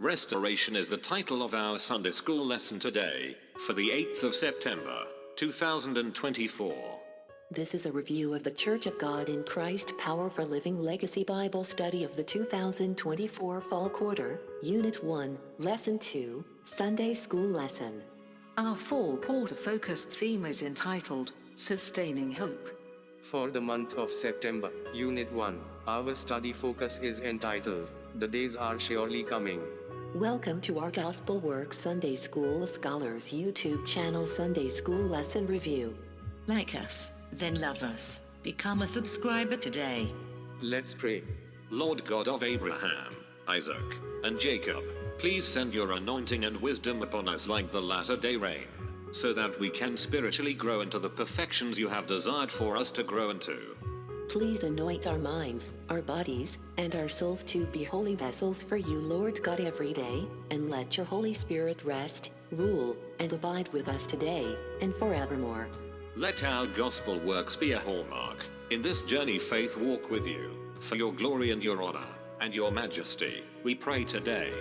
Restoration is the title of our Sunday school lesson today, for the 8th of September, 2024. This is a review of the Church of God in Christ Power for Living Legacy Bible Study of the 2024 Fall Quarter, Unit 1, Lesson 2, Sunday School Lesson. Our Fall Quarter focused theme is entitled, Sustaining Hope. For the month of September, Unit 1, our study focus is entitled, The Days Are Surely Coming. Welcome to our Gospel Works Sunday School Scholars YouTube channel Sunday School Lesson Review. Like us, then love us. Become a subscriber today. Let's pray. Lord God of Abraham, Isaac, and Jacob, please send your anointing and wisdom upon us like the latter-day rain, so that we can spiritually grow into the perfections you have desired for us to grow into. Please anoint our minds, our bodies, and our souls to be holy vessels for you, Lord God, every day, and let your Holy Spirit rest, rule, and abide with us today, and forevermore. Let our gospel works be a hallmark in this journey faith walk with you, for your glory and your honor, and your majesty, we pray today.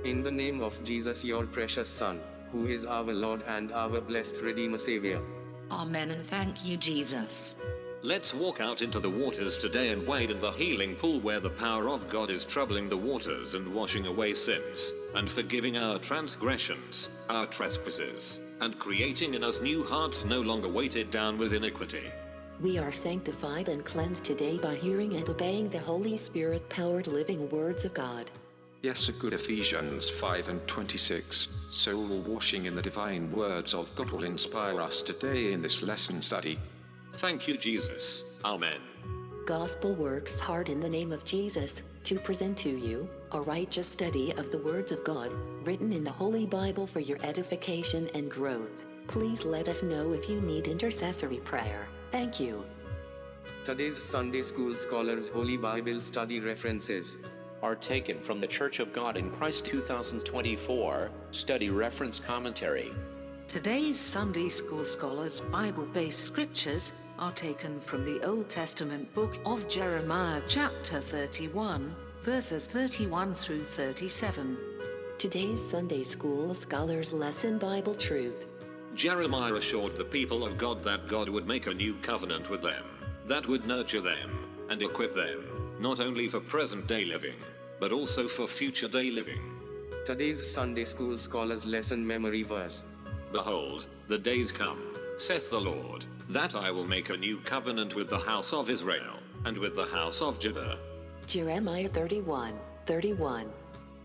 In the name of Jesus, your precious Son, who is our Lord and our blessed Redeemer Savior. Amen, and thank you, Jesus. Let's walk out into the waters today and wade in the healing pool where the power of God is troubling the waters and washing away sins, and forgiving our transgressions, our trespasses, and creating in us new hearts no longer weighted down with iniquity. We are sanctified and cleansed today by hearing and obeying the Holy Spirit-powered living words of God. Yes, a good Ephesians 5:26, soul washing in the divine words of God will inspire us today in this lesson study. Thank you, Jesus. Amen. Gospel works hard in the name of Jesus to present to you a righteous study of the words of God, written in the Holy Bible for your edification and growth. Please let us know if you need intercessory prayer. Thank you. Today's Sunday School Scholars Holy Bible Study references are taken from the Church of God in Christ 2024 Study Reference Commentary. Today's Sunday School Scholars Bible-based scriptures are taken from the Old Testament book of Jeremiah chapter 31, verses 31 through 37. Today's Sunday School Scholars Lesson Bible Truth. Jeremiah assured the people of God that God would make a new covenant with them, that would nurture them, and equip them, not only for present-day living, but also for future-day living. Today's Sunday School Scholars Lesson Memory Verse. Behold, the days come, saith the Lord, that I will make a new covenant with the house of Israel, and with the house of Judah. Jeremiah 31:31.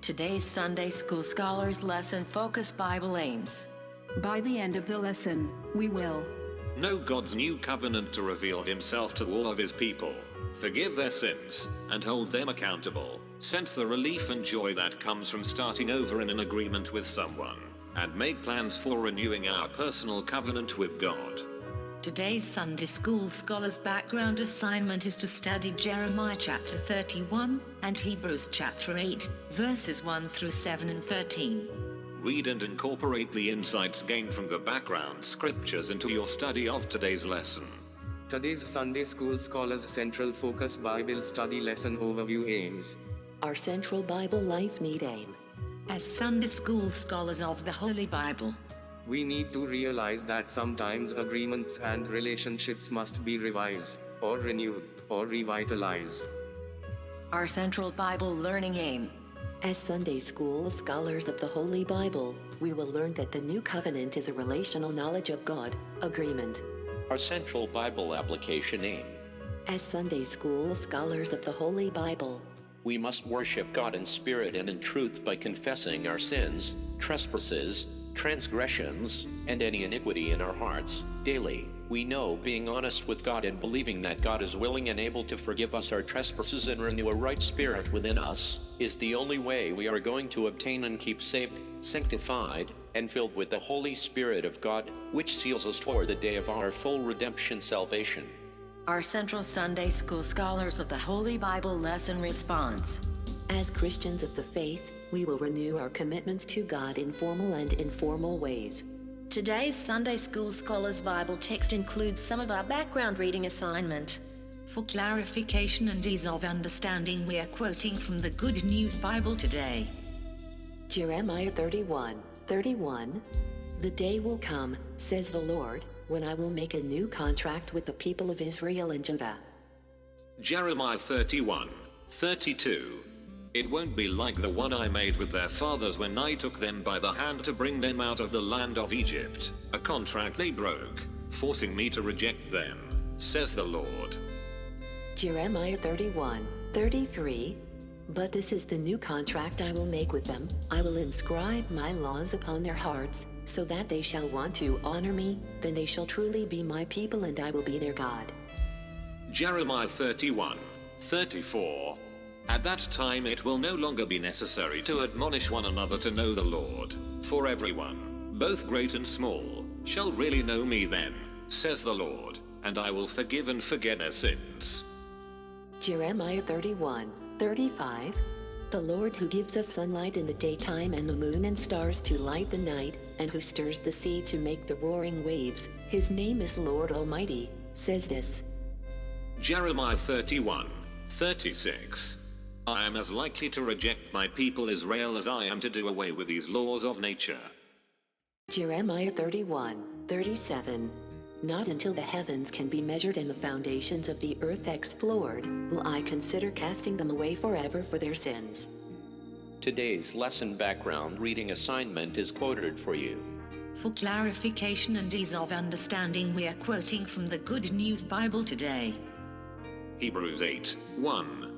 Today's Sunday School Scholars Lesson Focus Bible Aims. By the end of the lesson, we will know God's new covenant to reveal himself to all of his people, forgive their sins, and hold them accountable, sense the relief and joy that comes from starting over in an agreement with someone, and make plans for renewing our personal covenant with God. Today's Sunday School Scholars Background assignment is to study Jeremiah chapter 31 and Hebrews chapter 8, verses 1 through 7 and 13. Read and incorporate the insights gained from the background scriptures into your study of today's lesson. Today's Sunday School Scholars Central Focus Bible Study Lesson Overview aims. Our Central Bible Life Need aim. As Sunday school scholars of the Holy Bible, We need to realize that sometimes agreements and relationships must be revised, or renewed, or revitalized. Our Central Bible Learning aim. As Sunday school scholars of the Holy Bible, we will learn that the New Covenant is a relational knowledge of God, agreement. Our central Bible application aim. As Sunday school scholars of the Holy Bible, We must worship God in spirit and in truth by confessing our sins, trespasses, transgressions, and any iniquity in our hearts, daily. We know being honest with God and believing that God is willing and able to forgive us our trespasses and renew a right spirit within us, is the only way we are going to obtain and keep saved, sanctified, and filled with the Holy Spirit of God, which seals us toward the day of our full redemption salvation. Our Central Sunday School Scholars of the Holy Bible Lesson response. as Christians of the faith, we will renew our commitments to God in formal and informal ways. Today's Sunday School Scholars Bible text includes some of our background reading assignment. for clarification and ease of understanding, we are quoting from the Good News Bible today. Jeremiah 31:31. The day will come, says the Lord, when I will make a new contract with the people of Israel and Judah. Jeremiah 31:32. It won't be like the one I made with their fathers when I took them by the hand to bring them out of the land of Egypt, a contract they broke, forcing me to reject them, says the Lord. Jeremiah 31:33. But this is the new contract I will make with them. I will inscribe my laws upon their hearts, so that they shall want to honor me. Then they shall truly be my people and I will be their God. Jeremiah 31:34. At that time it will no longer be necessary to admonish one another to know the Lord, for everyone, both great and small, shall really know me then, says the Lord, and I will forgive and forget their sins. Jeremiah 31:35. The Lord who gives us sunlight in the daytime and the moon and stars to light the night, and who stirs the sea to make the roaring waves, his name is Lord Almighty, says this. Jeremiah 31:36. I am as likely to reject my people Israel as I am to do away with these laws of nature. Jeremiah 31:37. Not until the heavens can be measured and the foundations of the earth explored, will I consider casting them away forever for their sins. Today's lesson background reading assignment is quoted for you. For clarification and ease of understanding, we are quoting from the Good News Bible today. Hebrews 8:1.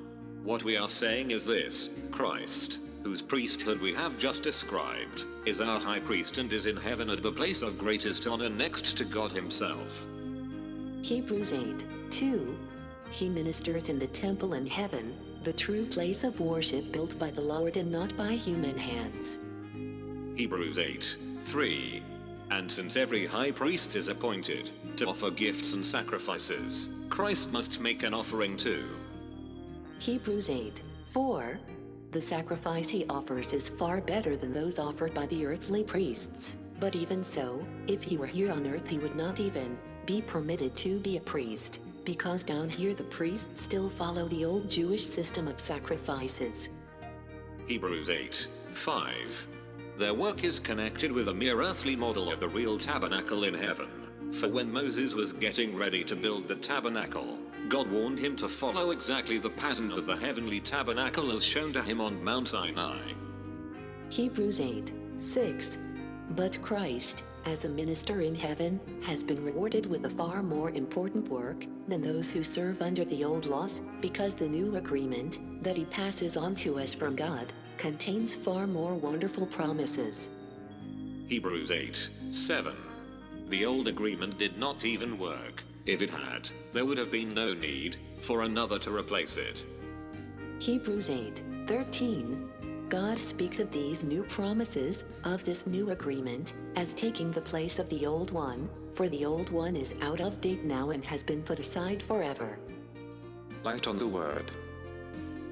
What we are saying is this: Christ, whose priesthood we have just described, is our high priest and is in heaven at the place of greatest honor next to God himself. Hebrews 8:2. He ministers in the temple in heaven, the true place of worship built by the Lord and not by human hands. Hebrews 8:3. And since every high priest is appointed to offer gifts and sacrifices, Christ must make an offering too. Hebrews 8:4. The sacrifice he offers is far better than those offered by the earthly priests, but even so, if he were here on earth he would not even be permitted to be a priest, because down here the priests still follow the old Jewish system of sacrifices. Hebrews 8:5. Their work is connected with a mere earthly model of the real tabernacle in heaven. For when Moses was getting ready to build the tabernacle, God warned him to follow exactly the pattern of the heavenly tabernacle as shown to him on Mount Sinai. Hebrews 8:6. But Christ, as a minister in heaven, has been rewarded with a far more important work than those who serve under the old laws, because the new agreement that he passes on to us from God contains far more wonderful promises. Hebrews 8:7. The old agreement did not even work. If it had, there would have been no need for another to replace it. Hebrews 8:13. God speaks of these new promises, of this new agreement, as taking the place of the old one, for the old one is out of date now and has been put aside forever. Light on the word.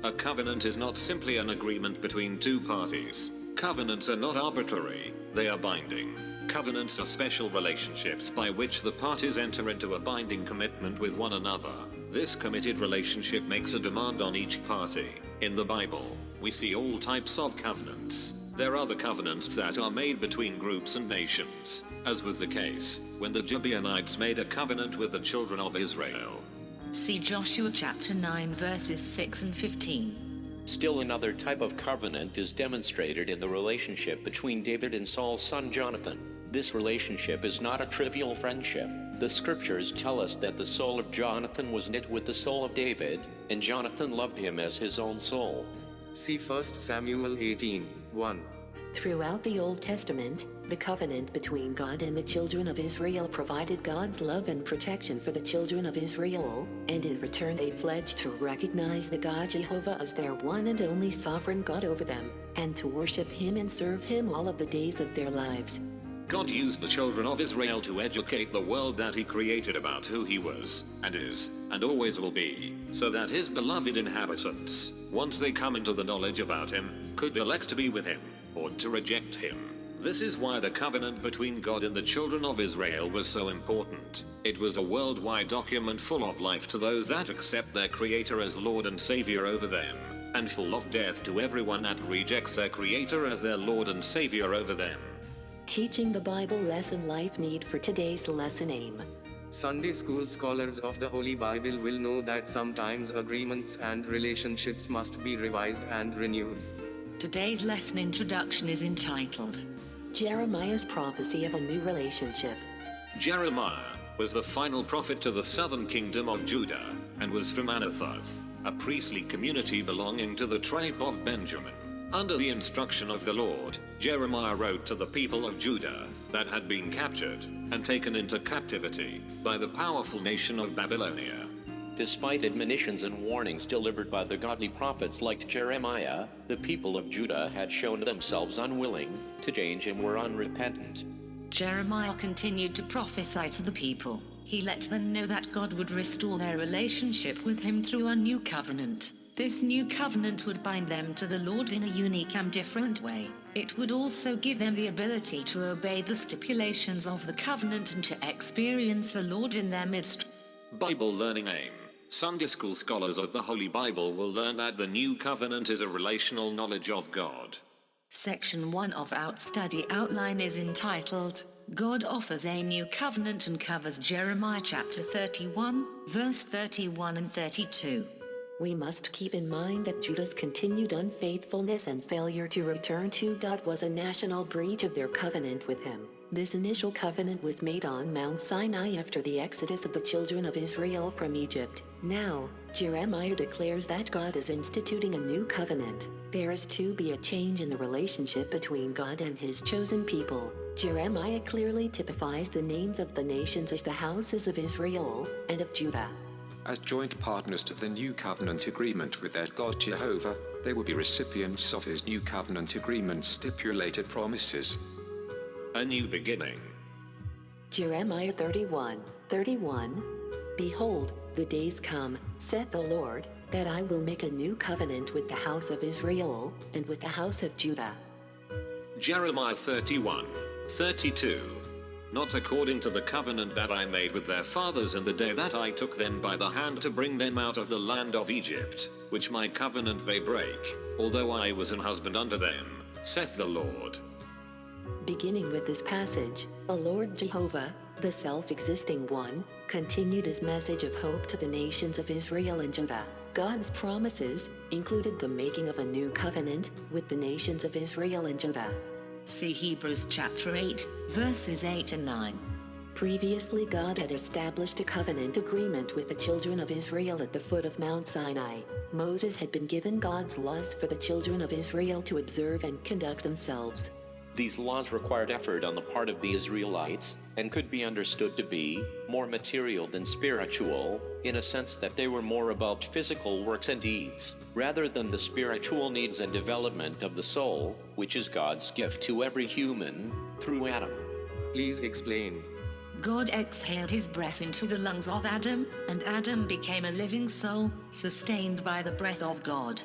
A covenant is not simply an agreement between two parties. Covenants are not arbitrary, they are binding. Covenants are special relationships by which the parties enter into a binding commitment with one another. This committed relationship makes a demand on each party. In the Bible, we see all types of covenants. There are the covenants that are made between groups and nations, as was the case when the Gibeonites made a covenant with the children of Israel. See Joshua chapter 9 verses 6 and 15. Still another type of covenant is demonstrated in the relationship between David and Saul's son Jonathan. This relationship is not a trivial friendship. The scriptures tell us that the soul of Jonathan was knit with the soul of David, and Jonathan loved him as his own soul. See 1 Samuel 18:1. Throughout the Old Testament, the covenant between God and the children of Israel provided God's love and protection for the children of Israel, and in return they pledged to recognize the God Jehovah as their one and only sovereign God over them, and to worship Him and serve Him all of the days of their lives. God used the children of Israel to educate the world that He created about who He was, and is, and always will be, so that His beloved inhabitants, once they come into the knowledge about Him, could elect to be with Him, or to reject Him. This is why the covenant between God and the children of Israel was so important. It was a worldwide document full of life to those that accept their Creator as Lord and Savior over them, and full of death to everyone that rejects their Creator as their Lord and Savior over them. Teaching the Bible lesson life need for today's lesson aim. Sunday school scholars of the Holy Bible will know that sometimes agreements and relationships must be revised and renewed. Today's lesson introduction is entitled Jeremiah's prophecy of a new relationship. Jeremiah was the final prophet to the southern kingdom of Judah, and was from Anathoth, a priestly community belonging to the tribe of Benjamin. Under the instruction of the Lord, Jeremiah wrote to the people of Judah that had been captured and taken into captivity by the powerful nation of Babylonia. Despite admonitions and warnings delivered by the godly prophets like Jeremiah, the people of Judah had shown themselves unwilling to change and were unrepentant. Jeremiah continued to prophesy to the people. He let them know that God would restore their relationship with Him through a new covenant. This new covenant would bind them to the Lord in a unique and different way. It would also give them the ability to obey the stipulations of the covenant and to experience the Lord in their midst. Bible learning aim. Sunday school scholars of the Holy Bible will learn that the new covenant is a relational knowledge of God. Section 1 of our study outline is entitled, God Offers a New Covenant, and covers Jeremiah chapter 31, verse 31 and 32. We must keep in mind that Judah's continued unfaithfulness and failure to return to God was a national breach of their covenant with Him. This initial covenant was made on Mount Sinai after the exodus of the children of Israel from Egypt. Now, Jeremiah declares that God is instituting a new covenant. There is to be a change in the relationship between God and His chosen people. Jeremiah clearly typifies the names of the nations as the houses of Israel and of Judah. As joint partners to the new covenant agreement with their God Jehovah, they will be recipients of His new covenant agreement's stipulated promises. A new beginning. Jeremiah 31:31. Behold, the days come, saith the Lord, that I will make a new covenant with the house of Israel, and with the house of Judah. Jeremiah 31:32. Not according to the covenant that I made with their fathers in the day that I took them by the hand to bring them out of the land of Egypt, which my covenant they break, although I was an husband unto them, saith the Lord. Beginning with this passage, the Lord Jehovah, the self-existing one, continued His message of hope to the nations of Israel and Judah. God's promises included the making of a new covenant with the nations of Israel and Judah. See Hebrews chapter 8, verses 8 and 9. Previously, God had established a covenant agreement with the children of Israel at the foot of Mount Sinai. Moses had been given God's laws for the children of Israel to observe and conduct themselves. These laws required effort on the part of the Israelites, and could be understood to be more material than spiritual, in a sense that they were more about physical works and deeds, rather than the spiritual needs and development of the soul, which is God's gift to every human, through Adam. Please explain. God exhaled His breath into the lungs of Adam, and Adam became a living soul, sustained by the breath of God.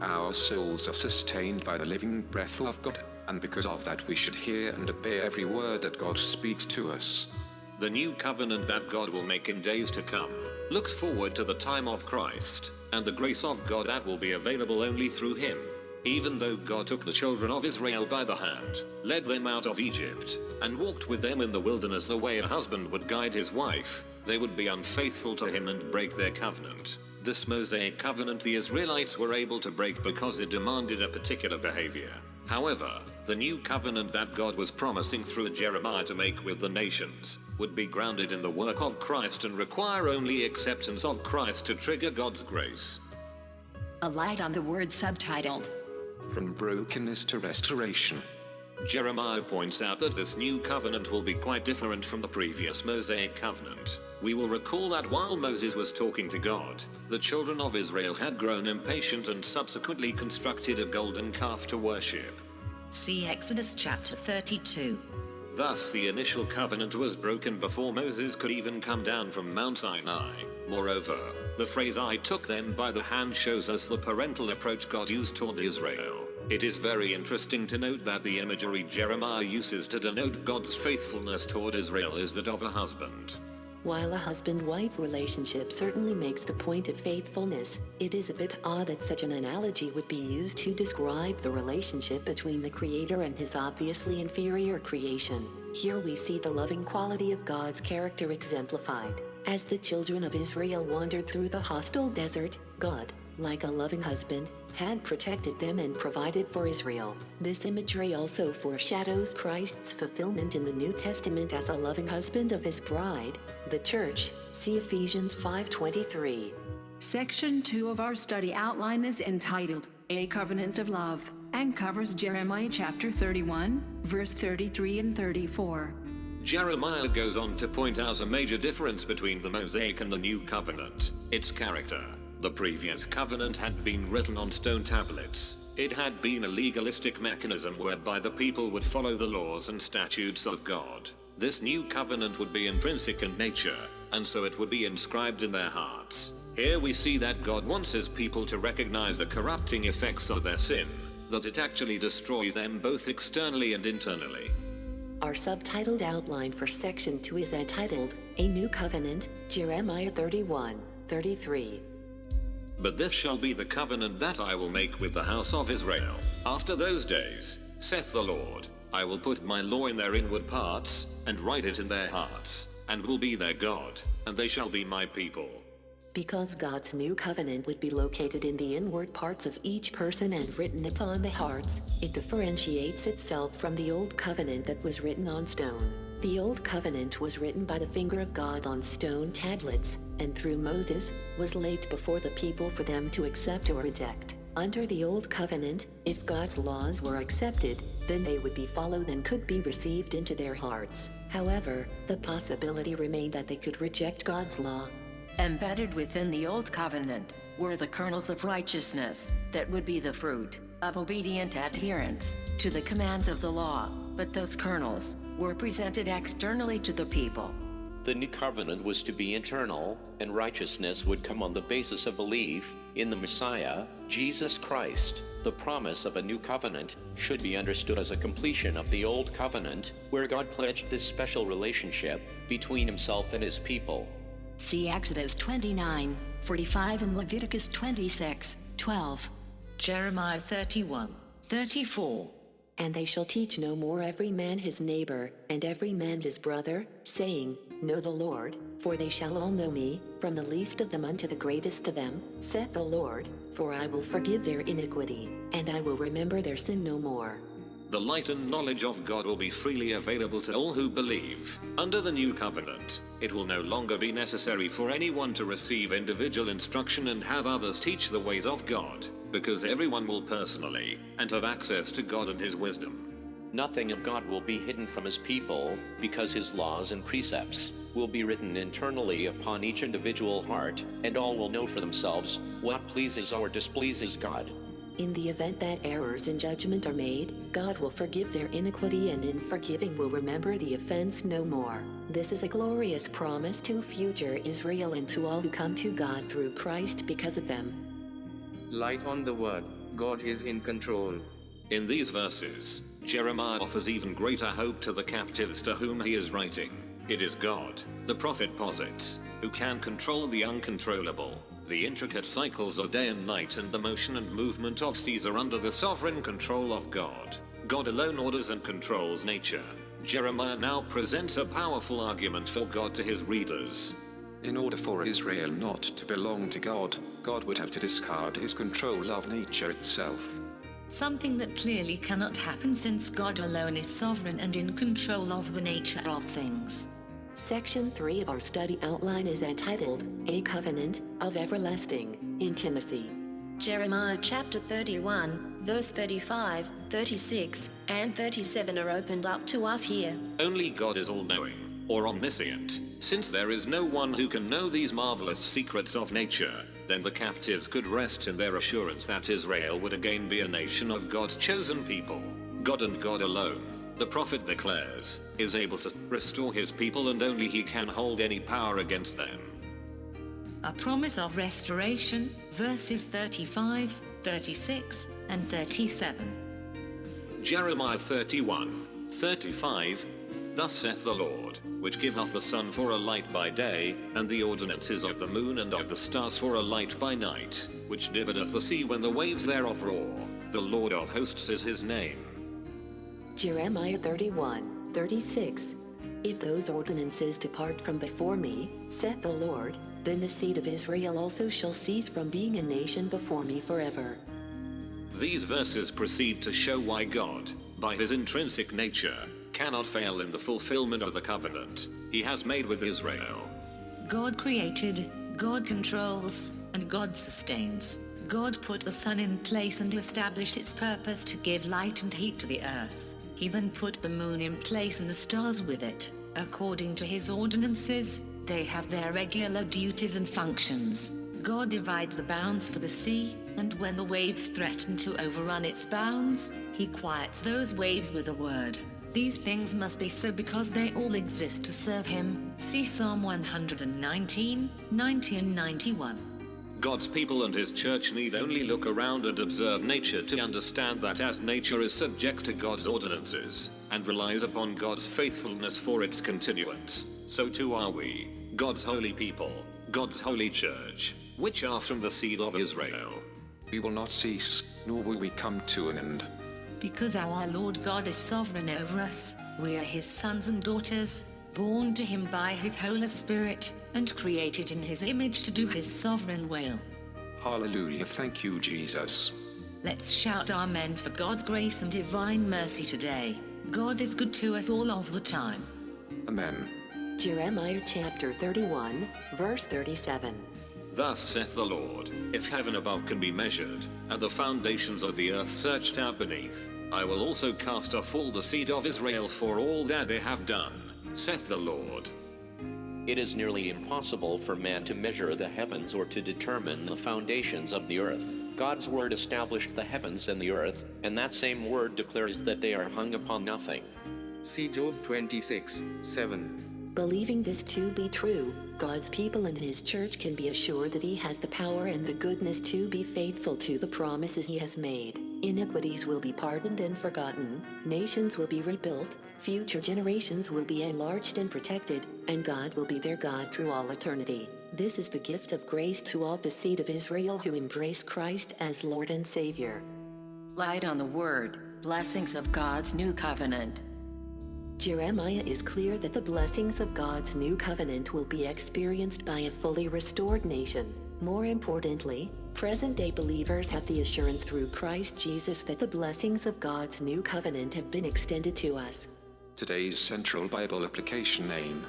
Our souls are sustained by the living breath of God. and because of that we should hear and obey every word that God speaks to us. The new covenant that God will make in days to come looks forward to the time of Christ, and the grace of God that will be available only through him. Even though God took the children of Israel by the hand, led them out of Egypt, and walked with them in the wilderness the way a husband would guide his wife, they would be unfaithful to him and break their covenant. This Mosaic covenant the Israelites were able to break because it demanded a particular behavior. However, the new covenant that God was promising through Jeremiah to make with the nations would be grounded in the work of Christ and require only acceptance of Christ to trigger God's grace. A light on the word subtitled From brokenness to restoration. Jeremiah points out that this new covenant will be quite different from the previous Mosaic covenant. We will recall that while Moses was talking to God, the children of Israel had grown impatient and subsequently constructed a golden calf to worship. See Exodus chapter 32. Thus the initial covenant was broken before Moses could even come down from Mount Sinai. Moreover, the phrase "I took them by the hand" shows us the parental approach God used toward Israel. It is very interesting to note that the imagery Jeremiah uses to denote God's faithfulness toward Israel is that of a husband. While a husband-wife relationship certainly makes the point of faithfulness, it is a bit odd that such an analogy would be used to describe the relationship between the Creator and his obviously inferior creation. Here we see the loving quality of God's character exemplified. As the children of Israel wandered through the hostile desert, God, like a loving husband, had protected them and provided for Israel. This imagery also foreshadows Christ's fulfillment in the New Testament as a loving husband of his bride, the church. See Ephesians 5:23. Section 2 of our study outline is entitled A Covenant of Love and covers Jeremiah chapter 31, verse 33 and 34. Jeremiah goes on to point out a major difference between the Mosaic and the New Covenant: its character. The previous covenant had been written on stone tablets. It had been a legalistic mechanism whereby the people would follow the laws and statutes of God. This new covenant would be intrinsic in nature, and so it would be inscribed in their hearts. Here we see that God wants his people to recognize the corrupting effects of their sin, that it actually destroys them both externally and internally. Our subtitled outline for Section 2 is entitled A New Covenant, Jeremiah 31:33. But this shall be the covenant that I will make with the house of Israel. After those days, saith the Lord, I will put my law in their inward parts, and write it in their hearts, and will be their God, and they shall be my people. Because God's new covenant would be located in the inward parts of each person and written upon the hearts, it differentiates itself from the old covenant that was written on stone. The old covenant was written by the finger of God on stone tablets, and through Moses, was laid before the people for them to accept or reject. Under the old covenant, if God's laws were accepted, then they would be followed and could be received into their hearts. However, the possibility remained that they could reject God's law. Embedded within the Old Covenant were the kernels of righteousness that would be the fruit of obedient adherence to the commands of the law, but those kernels were presented externally to the people. The new covenant was to be internal, and righteousness would come on the basis of belief in the Messiah, Jesus Christ. The promise of a new covenant should be understood as a completion of the old covenant, where God pledged this special relationship between himself and his people. See Exodus 29:45 and Leviticus 26:12. Jeremiah 31:34. And they shall teach no more every man his neighbor, and every man his brother, saying, Know the Lord, for they shall all know me, from the least of them unto the greatest of them, saith the Lord, for I will forgive their iniquity, and I will remember their sin no more. The light and knowledge of God will be freely available to all who believe. Under the new covenant, it will no longer be necessary for anyone to receive individual instruction and have others teach the ways of God, because everyone will personally and have access to God and his wisdom. Nothing of God will be hidden from his people, because his laws and precepts will be written internally upon each individual heart, and all will know for themselves what pleases or displeases God. In the event that errors in judgment are made, God will forgive their iniquity, and in forgiving will remember the offense no more. This is a glorious promise to future Israel and to all who come to God through Christ because of them. Light on the word. God is in control. In these verses, Jeremiah offers even greater hope to the captives to whom he is writing. It is God, the prophet posits, who can control the uncontrollable. The intricate cycles of day and night and the motion and movement of seas are under the sovereign control of God. God alone orders and controls nature. Jeremiah now presents a powerful argument for God to his readers. In order for Israel not to belong to God, God would have to discard his control of nature itself. Something that clearly cannot happen since God alone is sovereign and in control of the nature of things. Section 3 of our study outline is entitled, A Covenant of Everlasting Intimacy. Jeremiah chapter 31, verse 35, 36, and 37 are opened up to us here. Only God is all-knowing, or omniscient. Since there is no one who can know these marvelous secrets of nature, then the captives could rest in their assurance that Israel would again be a nation of God's chosen people. God and God alone, the prophet declares, is able to restore his people, and only he can hold any power against them. A promise of restoration, verses 35, 36, and 37. Jeremiah 31, 35. Thus saith the Lord, which giveth the sun for a light by day, and the ordinances of the moon and of the stars for a light by night, which divideth the sea when the waves thereof roar. The Lord of hosts is his name. Jeremiah 31, 36. If those ordinances depart from before me, saith the Lord, then the seed of Israel also shall cease from being a nation before me forever. These verses proceed to show why God, by his intrinsic nature, cannot fail in the fulfillment of the covenant he has made with Israel. God created, God controls, and God sustains. God put the sun in place and established its purpose to give light and heat to the earth. He then put the moon in place and the stars with it. According to his ordinances, they have their regular duties and functions. God divides the bounds for the sea, and when the waves threaten to overrun its bounds, he quiets those waves with a word. These things must be so because they all exist to serve him. See Psalm 119, 90 and 91. God's people and his church need only look around and observe nature to understand that as nature is subject to God's ordinances, and relies upon God's faithfulness for its continuance, so too are we, God's holy people, God's holy church, which are from the seed of Israel. We will not cease, nor will we come to an end. Because our Lord God is sovereign over us, we are his sons and daughters, born to him by his Holy Spirit, and created in his image to do his sovereign will. Hallelujah, thank you, Jesus. Let's shout amen for God's grace and divine mercy today. God is good to us all of the time. Amen. Jeremiah chapter 31, verse 37. Thus saith the Lord, if heaven above can be measured, and the foundations of the earth searched out beneath, I will also cast off all the seed of Israel for all that they have done, saith the Lord. It is nearly impossible for man to measure the heavens or to determine the foundations of the earth. God's word established the heavens and the earth, and that same word declares that they are hung upon nothing. See Job 26, 7. Believing this to be true, God's people and his church can be assured that he has the power and the goodness to be faithful to the promises he has made. Iniquities will be pardoned and forgotten, nations will be rebuilt, future generations will be enlarged and protected, and God will be their God through all eternity. This is the gift of grace to all the seed of Israel who embrace Christ as Lord and Savior. Light on the Word, blessings of God's new covenant. Jeremiah is clear that the blessings of God's new covenant will be experienced by a fully restored nation. More importantly, present-day believers have the assurance through Christ Jesus that the blessings of God's new covenant have been extended to us. Today's Central Bible Application Name.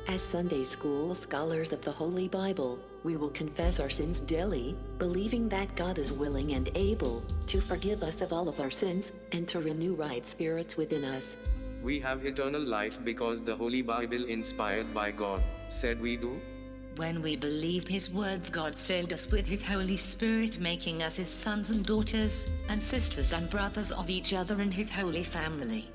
As Sunday school scholars of the Holy Bible, we will confess our sins daily, believing that God is willing and able to forgive us of all of our sins and to renew right spirits within us. We have eternal life because the Holy Bible inspired by God, said we do. When we believed his words, God sealed us with his Holy Spirit, making us his sons and daughters, and sisters and brothers of each other in his holy family.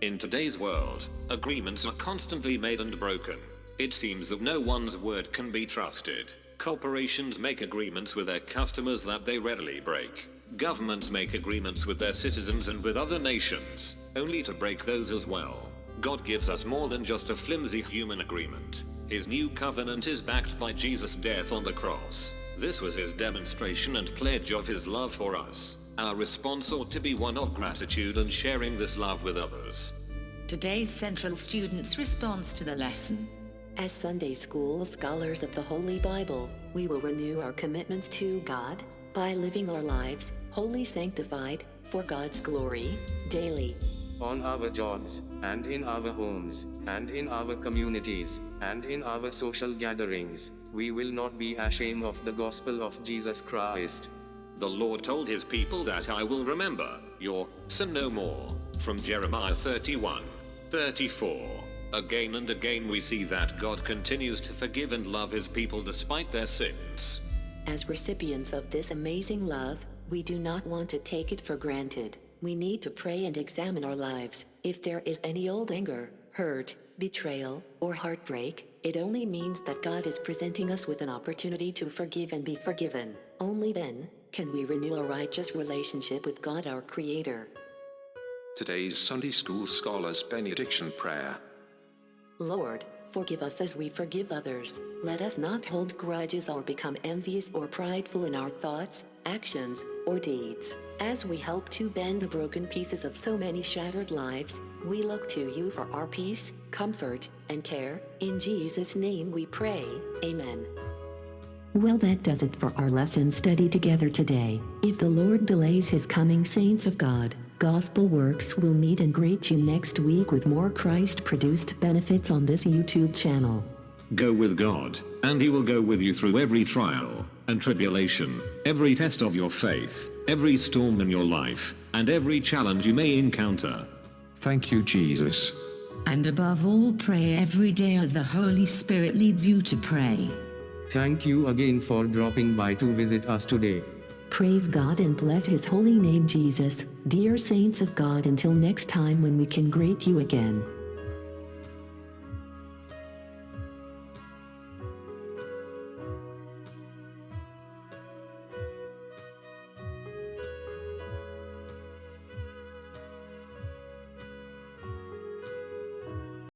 In today's world, agreements are constantly made and broken. It seems that no one's word can be trusted. Corporations make agreements with their customers that they readily break. Governments make agreements with their citizens and with other nations, only to break those as well. God gives us more than just a flimsy human agreement. His new covenant is backed by Jesus' death on the cross. This was his demonstration and pledge of his love for us. Our response ought to be one of gratitude and sharing this love with others. Today's Central Students' response to the lesson. As Sunday School scholars of the Holy Bible, we will renew our commitments to God by living our lives wholly sanctified for God's glory daily. On our jobs, and in our homes, and in our communities, and in our social gatherings, we will not be ashamed of the gospel of Jesus Christ. The Lord told his people that I will remember your sin no more. From Jeremiah 31:34. Again and again we see that God continues to forgive and love his people despite their sins. As recipients of this amazing love, we do not want to take it for granted. We need to pray and examine our lives. If there is any old anger, hurt, betrayal, or heartbreak, it only means that God is presenting us with an opportunity to forgive and be forgiven. Only then can we renew a righteous relationship with God our Creator. Today's Sunday School Scholars Benediction Prayer. Lord, forgive us as we forgive others. Let us not hold grudges or become envious or prideful in our thoughts, actions, or deeds. As we help to bend the broken pieces of so many shattered lives, we look to you for our peace, comfort, and care. In Jesus' name we pray. Amen. Well, that does it for our lesson study together today. If the Lord delays his coming, saints of God, Gospel Works will meet and greet you next week with more Christ-produced benefits on this YouTube channel. Go with God, and he will go with you through every trial and tribulation, every test of your faith, every storm in your life, and every challenge you may encounter. Thank you, Jesus. And above all, pray every day as the Holy Spirit leads you to pray. Thank you again for dropping by to visit us today. Praise God and bless his holy name, Jesus. Dear saints of God, until next time when we can greet you again.